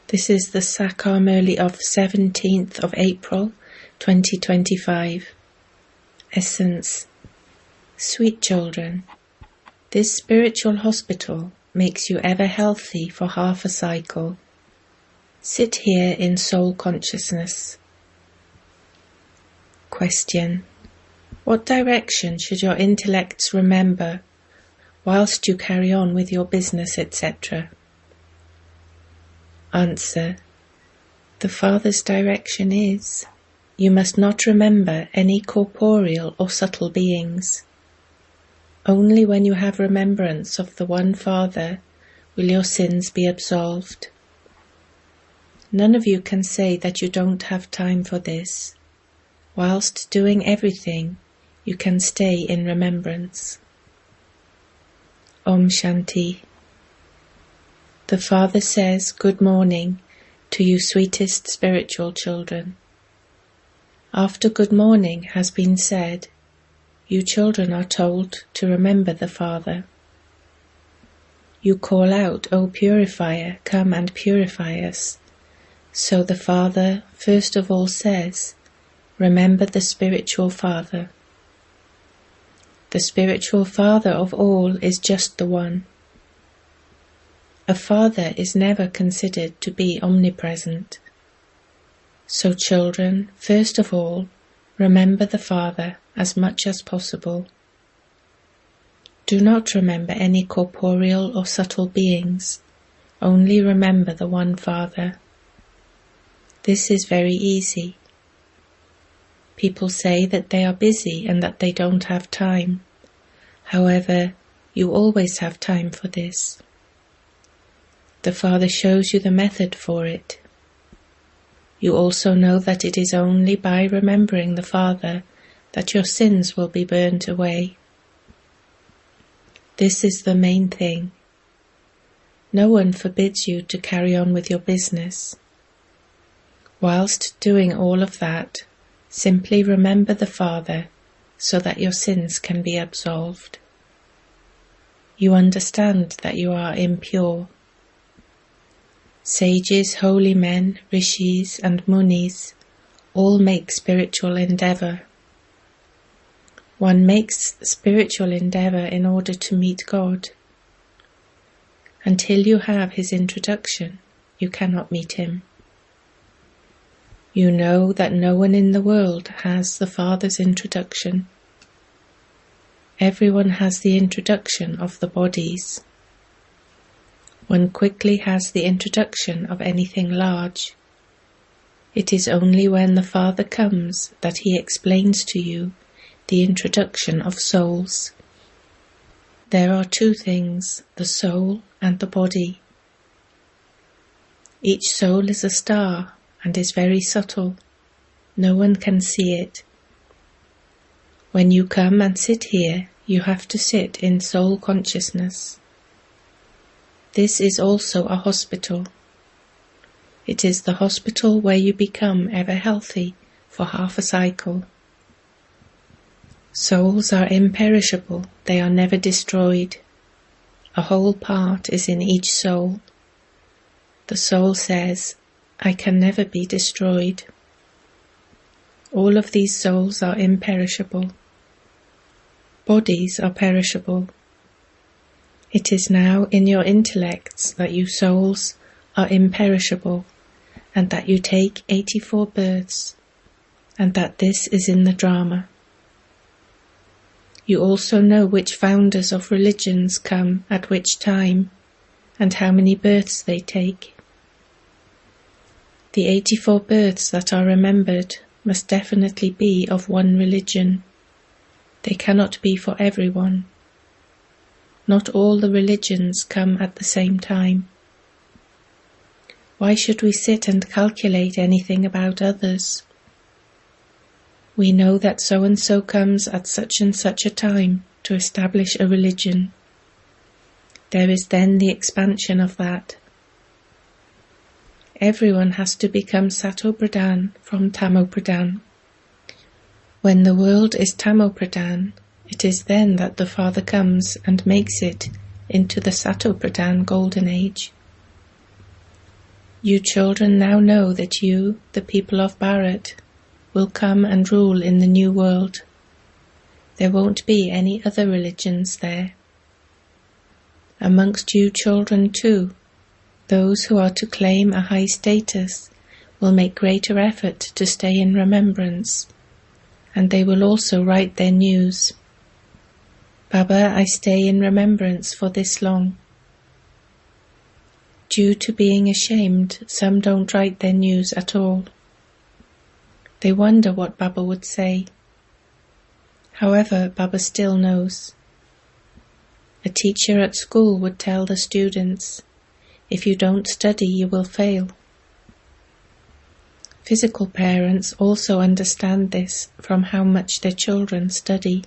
This is the Sakar Murli of 17th of April 2025. Essence. Sweet children, this spiritual hospital makes you ever healthy for half a cycle. Sit here in soul consciousness. Question. What direction should your intellects remember whilst you carry on with your business, etc.? Answer. The Father's direction is, you must not remember any corporeal or subtle beings. Only when you have remembrance of the one Father will your sins be absolved. None of you can say that you don't have time for this. Whilst doing everything, you can stay in remembrance. Om Shanti. The Father says, good morning to you sweetest spiritual children. After good morning has been said, you children are told to remember the Father. You call out, O purifier, come and purify us. So the Father first of all says, remember the spiritual Father. The spiritual Father of all is just the one. A father is never considered to be omnipresent. So children, first of all, remember the Father as much as possible. Do not remember any corporeal or subtle beings, only remember the one Father. This is very easy. People say that they are busy and that they don't have time. However, you always have time for this. The Father shows you the method for it. You also know that it is only by remembering the Father that your sins will be burnt away. This is the main thing. No one forbids you to carry on with your business. Whilst doing all of that, simply remember the Father so that your sins can be absolved. You understand that you are impure. Sages, holy men, rishis and munis all make spiritual endeavour. One makes spiritual endeavour in order to meet God. Until you have His introduction, you cannot meet Him. You know that no one in the world has the Father's introduction. Everyone has the introduction of the bodies. One quickly has the introduction of anything large. It is only when the Father comes that He explains to you the introduction of souls. There are two things, the soul and the body. Each soul is a star and is very subtle. No one can see it. When you come and sit here, you have to sit in soul consciousness. This is also a hospital. It is the hospital where you become ever healthy for half a cycle. Souls are imperishable, they are never destroyed. A whole part is in each soul. The soul says, I can never be destroyed. All of these souls are imperishable. Bodies are perishable. It is now in your intellects that you souls are imperishable, and that you take 84 births, and that this is in the drama. You also know which founders of religions come at which time, and how many births they take. The 84 births that are remembered must definitely be of one religion. They cannot be for everyone. Not all the religions come at the same time. Why should we sit and calculate anything about others? We know that so-and-so comes at such and such a time to establish a religion. There is then the expansion of that. Everyone has to become Sato Pradhan from Tamo Pradhan. When the world is Tamo Pradhan, it is then that the Father comes and makes it into the Sato Pradhan Golden Age. You children now know that you, the people of Bharat, will come and rule in the new world. There won't be any other religions there. Amongst you children too, those who are to claim a high status will make greater effort to stay in remembrance, and they will also write their news. Baba, I stay in remembrance for this long. Due to being ashamed, some don't write their news at all. They wonder what Baba would say. However, Baba still knows. A teacher at school would tell the students, if you don't study, you will fail. Physical parents also understand this from how much their children study.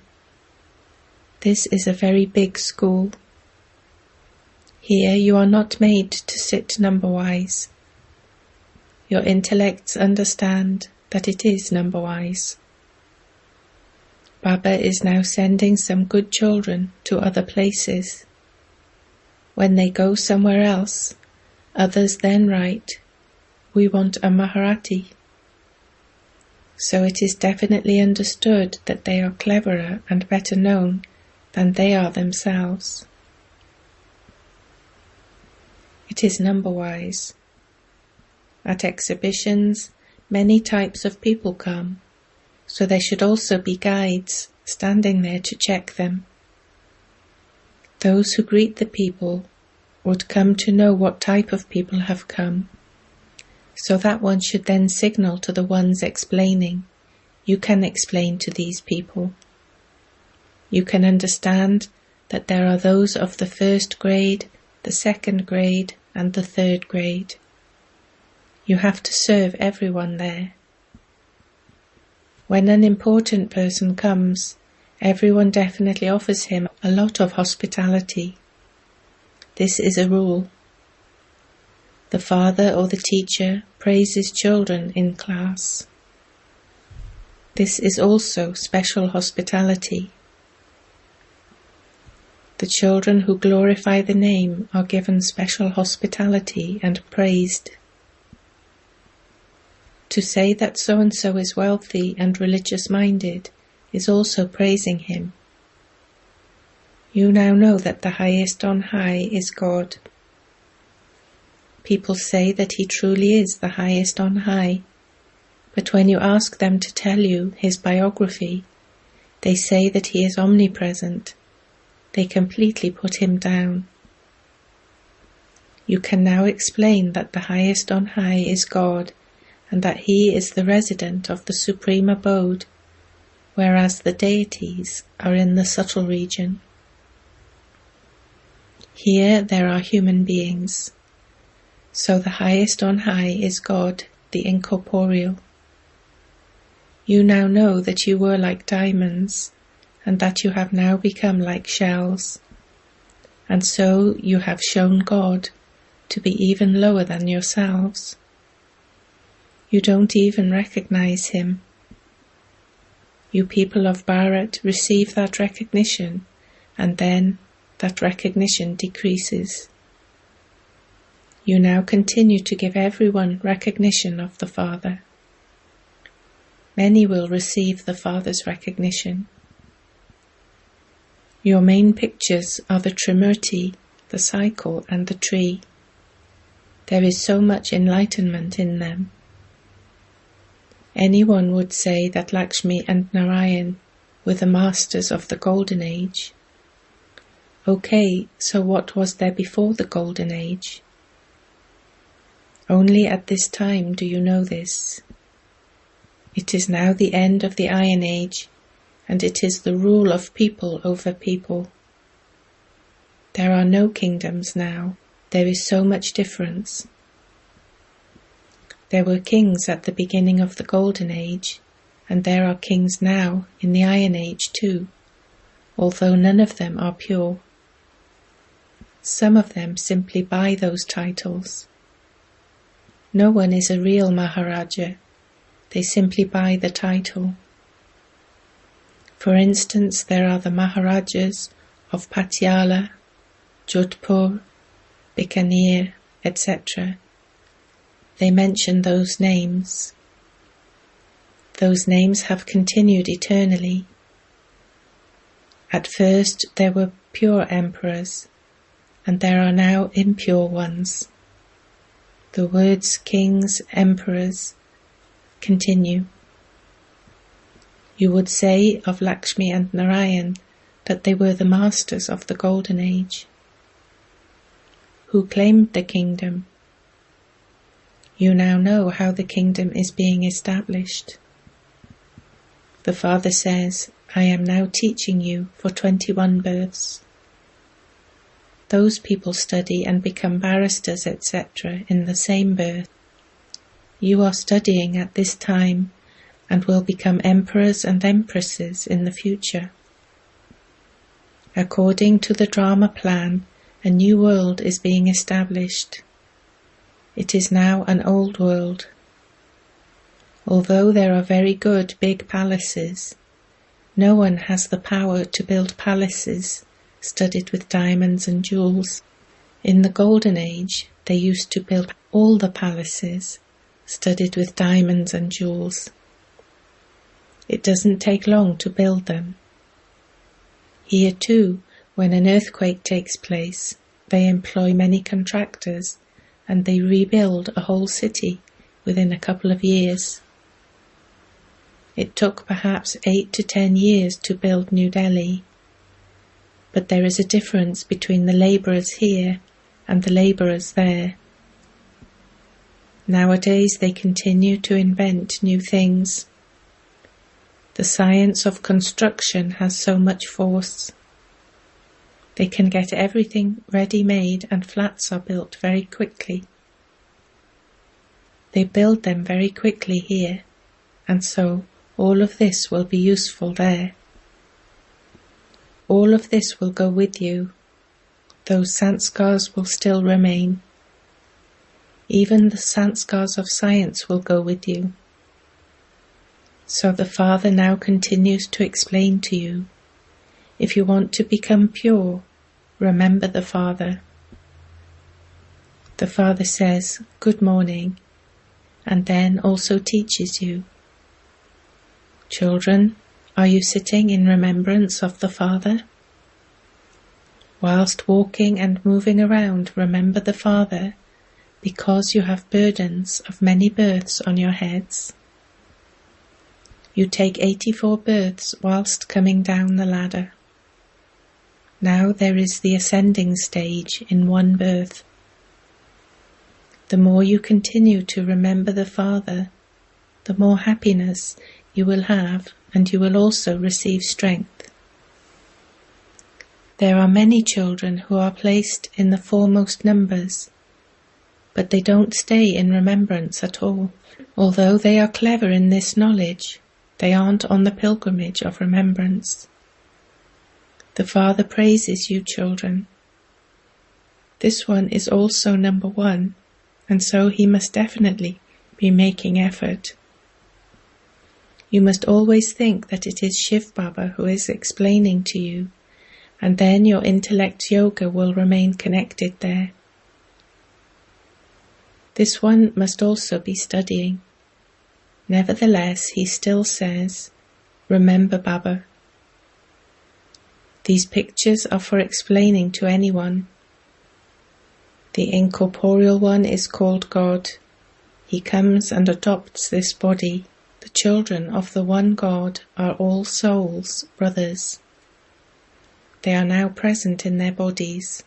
This is a very big school. Here you are not made to sit number-wise. Your intellects understand that it is number-wise. Baba is now sending some good children to other places. When they go somewhere else, others then write, we want a Maharati. So it is definitely understood that they are cleverer and better known than they are themselves. It is number-wise. At exhibitions, many types of people come, so there should also be guides standing there to check them. Those who greet the people would come to know what type of people have come, so that one should then signal to the ones explaining, you can explain to these people. You can understand that there are those of the first grade, the second grade, and the third grade. You have to serve everyone there. When an important person comes, everyone definitely offers him a lot of hospitality. This is a rule. The father or the teacher praises children in class. This is also special hospitality. The children who glorify the name are given special hospitality and praised. To say that so-and-so is wealthy and religious-minded is also praising him. You now know that the highest on high is God. People say that he truly is the highest on high, but when you ask them to tell you his biography, they say that he is omnipresent. They completely put him down. You can now explain that the highest on high is God, and that he is the resident of the supreme abode, whereas the deities are in the subtle region. Here there are human beings. So the highest on high is God, the incorporeal. You now know that you were like diamonds, and that you have now become like shells, and so you have shown God to be even lower than yourselves. You don't even recognize him. You people of Bharat receive that recognition, and then that recognition decreases. You now continue to give everyone recognition of the Father. Many will receive the Father's recognition. Your main pictures are the Trimurti, the cycle, and the tree. There is so much enlightenment in them. Anyone would say that Lakshmi and Narayan were the masters of the Golden Age. Okay, so what was there before the Golden Age? Only at this time do you know this. It is now the end of the Iron Age, and it is the rule of people over people. There are no kingdoms now. There is so much difference. There were kings at the beginning of the Golden Age, and there are kings now in the Iron Age too, although none of them are pure. Some of them simply buy those titles. No one is a real Maharaja. They simply buy the title. For instance, there are the Maharajas of Patiala, Jodhpur, Bikaner, etc. they mention those names. Those names have continued eternally. At first there were pure emperors, and there are now impure ones. The words kings, emperors continue. You would say of Lakshmi and Narayan that they were the masters of the Golden Age. Who claimed the kingdom? You now know how the kingdom is being established. The Father says, I am now teaching you for 21 births. Those people study and become barristers, etc. in the same birth. You are studying at this time and will become emperors and empresses in the future. According to the drama plan, a new world is being established. It is now an old world. Although there are very good big palaces, no one has the power to build palaces studded with diamonds and jewels. In the Golden Age, they used to build all the palaces studded with diamonds and jewels. It doesn't take long to build them. Here too, when an earthquake takes place, they employ many contractors and they rebuild a whole city within a couple of years. It took perhaps 8 to 10 years to build New Delhi, but there is a difference between the labourers here and the labourers there. Nowadays they continue to invent new things. The science of construction has so much force. They can get everything ready-made and flats are built very quickly. They build them very quickly here, and so all of this will be useful there. All of this will go with you. Those sanskars will still remain. Even the sanskars of science will go with you. So the Father now continues to explain to you, if you want to become pure, remember the Father. The Father says, good morning, and then also teaches you. Children, are you sitting in remembrance of the Father? Whilst walking and moving around, remember the Father, because you have burdens of many births on your heads. You take 84 births whilst coming down the ladder. Now there is the ascending stage in one birth. The more you continue to remember the Father, the more happiness you will have, and you will also receive strength. There are many children who are placed in the foremost numbers, but they don't stay in remembrance at all. Although they are clever in this knowledge, they aren't on the pilgrimage of remembrance. The Father praises you, children. This one is also number 1, and so he must definitely be making effort. You must always think that it is Shivbaba who is explaining to you, and then your intellect yoga will remain connected there. This one must also be studying. Nevertheless, he still says, remember Baba. These pictures are for explaining to anyone. The incorporeal one is called God. He comes and adopts this body. The children of the one God are all souls, brothers. They are now present in their bodies.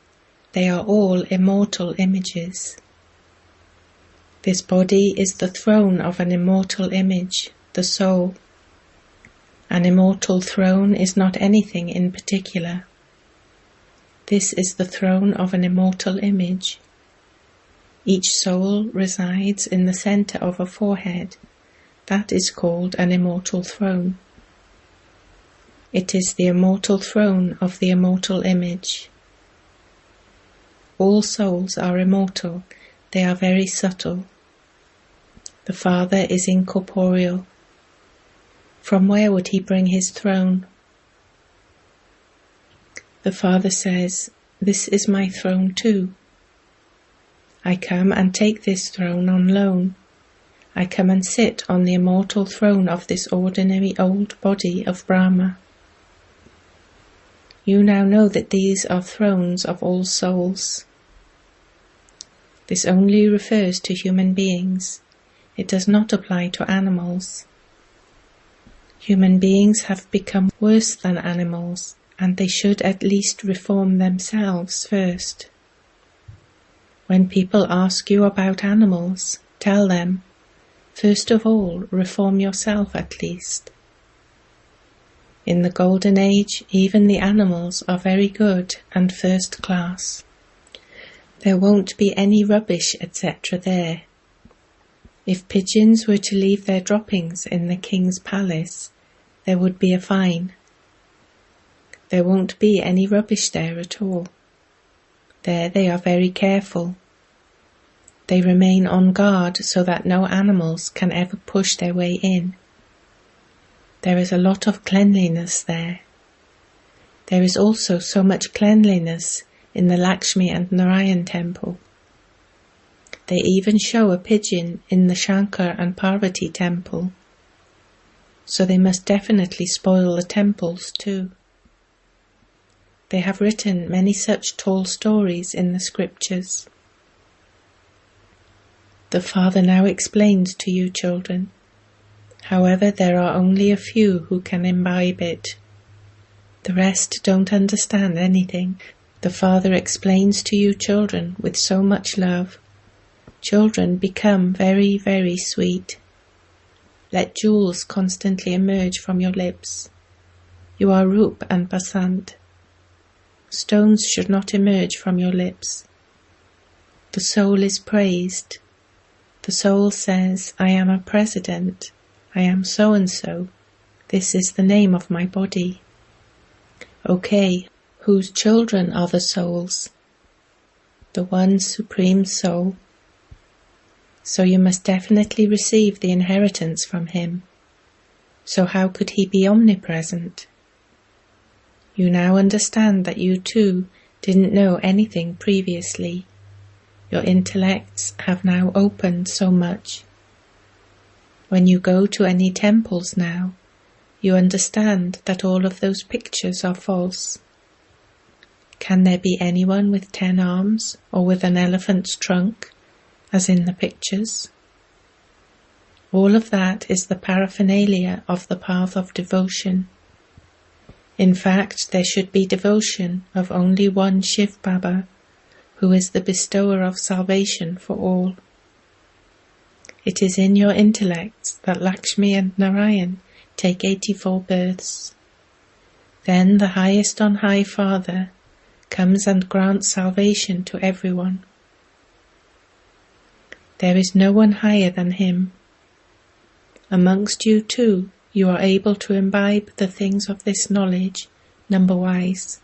They are all immortal images. This body is the throne of an immortal image, the soul. An immortal throne is not anything in particular. This is the throne of an immortal image. Each soul resides in the center of a forehead. That is called an immortal throne. It is the immortal throne of the immortal image. All souls are immortal. They are very subtle. The Father is incorporeal. From where would he bring his throne? The Father says, this is my throne too. I come and take this throne on loan. I come and sit on the immortal throne of this ordinary old body of Brahma. You now know that these are thrones of all souls. This only refers to human beings. It does not apply to animals. Human beings have become worse than animals, and they should at least reform themselves first. When people ask you about animals, tell them, first of all, reform yourself at least. In the Golden Age, even the animals are very good and first class. There won't be any rubbish, etc. there. If pigeons were to leave their droppings in the king's palace, there would be a fine. There won't be any rubbish there at all. There they are very careful. They remain on guard so that no animals can ever push their way in. There is a lot of cleanliness there. There is also so much cleanliness in the Lakshmi and Narayan temple. They even show a pigeon in the Shankar and Parvati temple. So they must definitely spoil the temples too. They have written many such tall stories in the scriptures. The Father now explains to you, children. However, there are only a few who can imbibe it. The rest don't understand anything. The Father explains to you, children, with so much love. Children, become very, very sweet. Let jewels constantly emerge from your lips. You are Roop and Basant. Stones should not emerge from your lips. The soul is praised. The soul says, I am a president. I am so-and-so. This is the name of my body. Okay, whose children are the souls? The one supreme soul. So you must definitely receive the inheritance from him. So how could he be omnipresent? You now understand that you too didn't know anything previously. Your intellects have now opened so much. When you go to any temples now, you understand that all of those pictures are false. Can there be anyone with 10 arms or with an elephant's trunk, as in the pictures? All of that is the paraphernalia of the path of devotion. In fact, there should be devotion of only one shivbaba, who is the bestower of salvation for all. It is in your intellects that Lakshmi and Narayan take 84 births. Then the highest on high Father comes and grants salvation to everyone. There is no one higher than him. Amongst you too, you are able to imbibe the things of this knowledge, number-wise.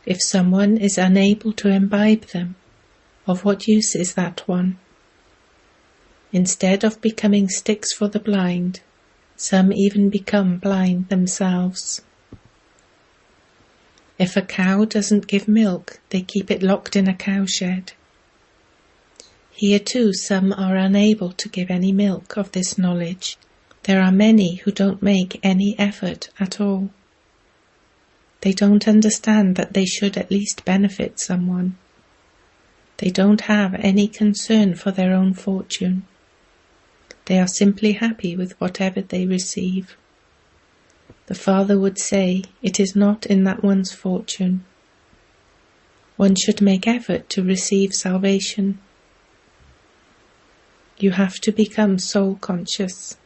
If someone is unable to imbibe them, of what use is that one? Instead of becoming sticks for the blind, some even become blind themselves. If a cow doesn't give milk, they keep it locked in a cowshed. Here too some are unable to give any milk of this knowledge. There are many who don't make any effort at all. They don't understand that they should at least benefit someone. They don't have any concern for their own fortune. They are simply happy with whatever they receive. The Father would say, it is not in that one's fortune. One should make effort to receive salvation. You have to become soul conscious.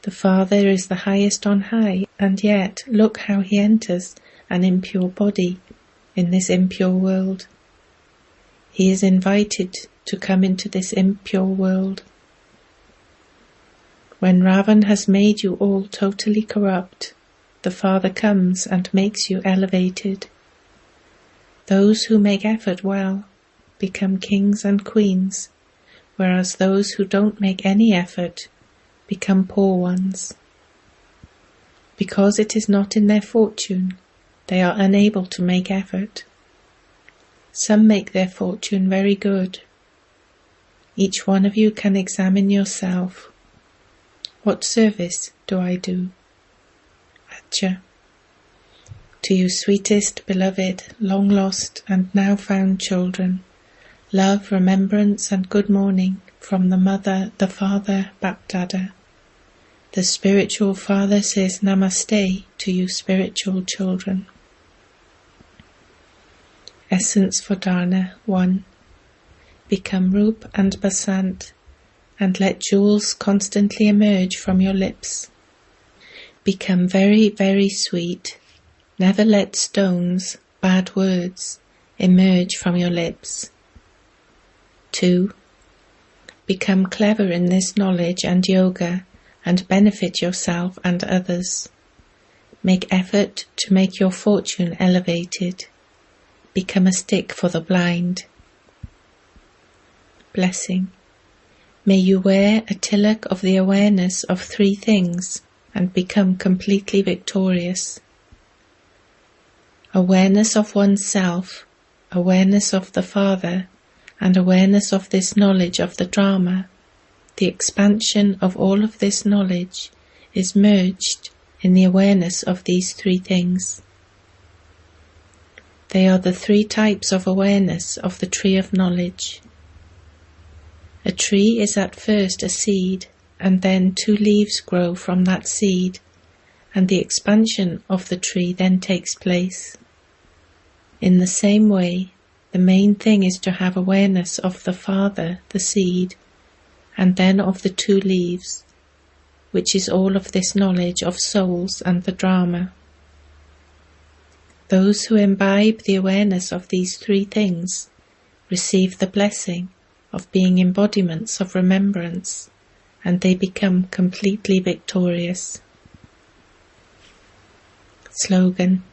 The Father is the highest on high, and yet look how he enters an impure body in this impure world. He is invited to come into this impure world. When Ravan has made you all totally corrupt, the Father comes and makes you elevated. Those who make effort well become kings and queens, whereas those who don't make any effort become poor ones. Because it is not in their fortune, they are unable to make effort. Some make their fortune very good. Each one of you can examine yourself. What service do I do? Acha. To you sweetest, beloved, long lost and now found children, love, remembrance and good morning from the Mother, the Father, BapDada. The spiritual Father says Namaste to you spiritual children. Essence for Dharna 1. Become Rup and Basant and let jewels constantly emerge from your lips. Become very, very sweet. Never let stones, bad words, emerge from your lips. 2. Become clever in this knowledge and yoga and benefit yourself and others. Make effort to make your fortune elevated. Become a stick for the blind. Blessing. May you wear a tilak of the awareness of 3 things and become completely victorious. Awareness of oneself, awareness of the Father, and awareness of this knowledge of the drama. The expansion of all of this knowledge is merged in the awareness of these 3 things. They are the 3 types of awareness of the tree of knowledge. A tree is at first a seed, and then 2 leaves grow from that seed, and the expansion of the tree then takes place. In the same way, the main thing is to have awareness of the Father, the seed, and then of the 2 leaves, which is all of this knowledge of souls and the drama. Those who imbibe the awareness of these 3 things receive the blessing of being embodiments of remembrance, and they become completely victorious. Slogan.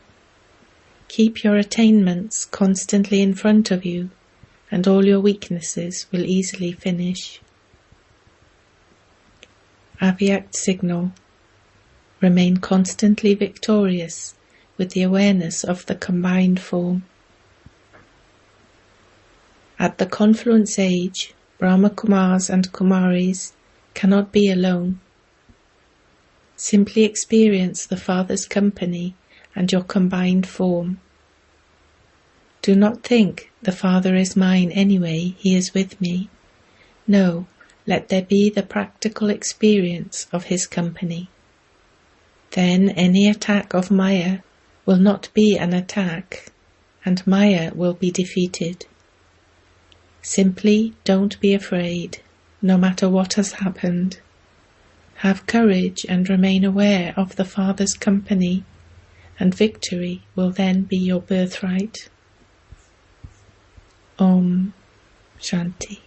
Keep your attainments constantly in front of you, and all your weaknesses will easily finish. Avyakt signal. Remain constantly victorious with the awareness of the combined form. At the confluence age, Brahma Kumaris and Kumaris cannot be alone. Simply experience the Father's company and your combined form. Do not think the Father is mine anyway, he is with me. No, let there be the practical experience of his company. Then any attack of Maya will not be an attack, and Maya will be defeated. Simply don't be afraid, no matter what has happened. Have courage and remain aware of the Father's company, and victory will then be your birthright. Om Shanti.